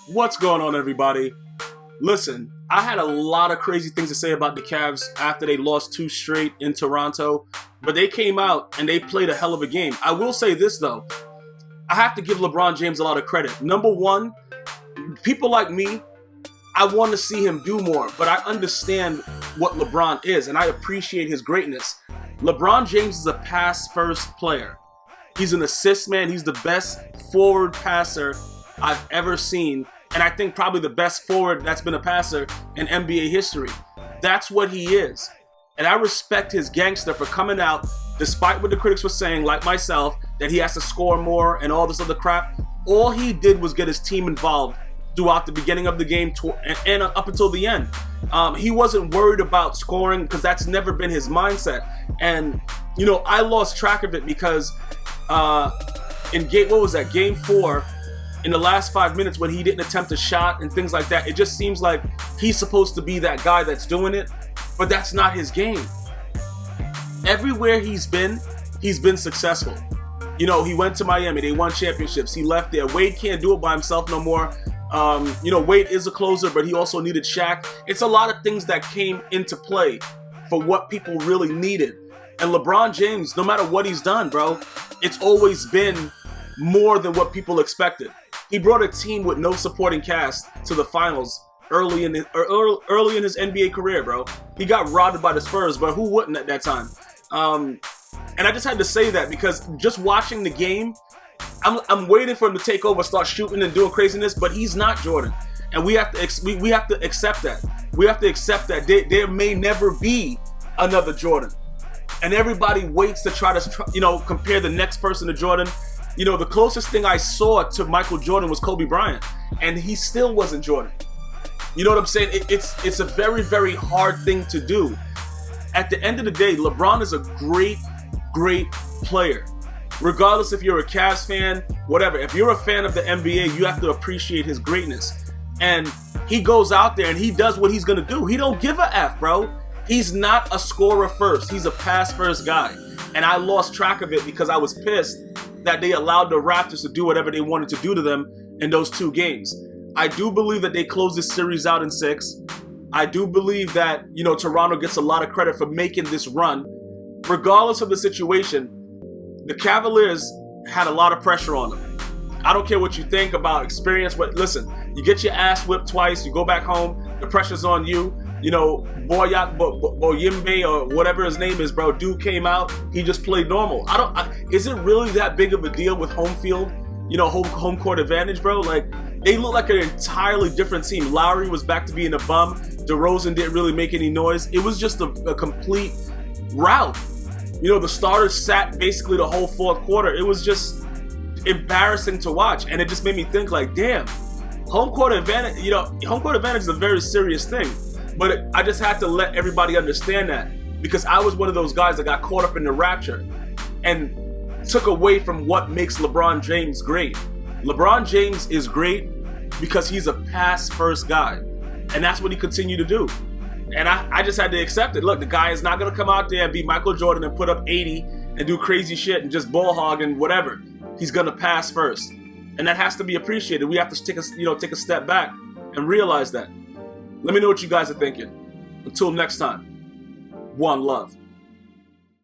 What's going on, everybody? Listen, I had a lot of crazy things to say about the Cavs after they lost 2 straight in Toronto, but they came out and they played a hell of a game. I will say this, though. I have to give LeBron James a lot of credit. Number one, people like me, I want to see him do more, but I understand what LeBron is, and I appreciate his greatness. LeBron James is a pass-first player. He's an assist man. He's the best forward passer I've ever seen, and I think probably the best forward that's been a passer in NBA history. That's what he is. And I respect his gangster for coming out, despite what the critics were saying, like myself, that he has to score more and all this other crap. All he did was get his team involved throughout the beginning of the game and up until the end. He wasn't worried about scoring because that's never been his mindset. And, you know, I lost track of it because in game 4, in the last 5 minutes when he didn't attempt a shot and things like that, it just seems like he's supposed to be that guy that's doing it, but that's not his game. Everywhere he's been successful. You know, he went to Miami, they won championships, he left there. Wade can't do it by himself no more. You know, Wade is a closer, but he also needed Shaq. It's a lot of things that came into play for what people really needed. And LeBron James, no matter what he's done, bro, it's always been more than what people expected. He brought a team with no supporting cast to the finals early in his NBA career, bro. He got robbed by the Spurs, but who wouldn't at that time? And I just had to say that because just watching the game, I'm waiting for him to take over, start shooting and doing craziness, but he's not Jordan. And we have to accept that. We have to accept that there may never be another Jordan. And everybody waits to try to, compare the next person to Jordan. You know, the closest thing I saw to Michael Jordan was Kobe Bryant, and he still wasn't Jordan. You know what I'm saying? It's a very, very hard thing to do. At the end of the day, LeBron is a great, great player. Regardless if you're a Cavs fan, whatever. If you're a fan of the NBA, you have to appreciate his greatness. And he goes out there and he does what he's going to do. He don't give a F, bro. He's not a scorer first. He's a pass first guy. And I lost track of it because I was pissed that they allowed the Raptors to do whatever they wanted to do to them in those 2 games. I do believe that they closed this series out in 6. I do believe that, Toronto gets a lot of credit for making this run. Regardless of the situation, the Cavaliers had a lot of pressure on them. I don't care what you think about experience, but listen, you get your ass whipped twice, you go back home, the pressure's on you. You know, Boyimbe or whatever his name is, bro, dude came out, he just played normal. Is it really that big of a deal with home field, home court advantage, bro? Like, they look like an entirely different team. Lowry was back to being a bum. DeRozan didn't really make any noise. It was just a complete rout. You know, the starters sat basically the whole 4th quarter. It was just embarrassing to watch, and it just made me think, like, damn, home court advantage is a very serious thing. But I just had to let everybody understand that because I was one of those guys that got caught up in the rapture and took away from what makes LeBron James great. LeBron James is great because he's a pass-first guy, and that's what he continued to do. And I just had to accept it. Look, the guy is not going to come out there and be Michael Jordan and put up 80 and do crazy shit and just ball hog and whatever. He's going to pass first, and that has to be appreciated. We have to take a step back and realize that. Let me know what you guys are thinking. Until next time, one love.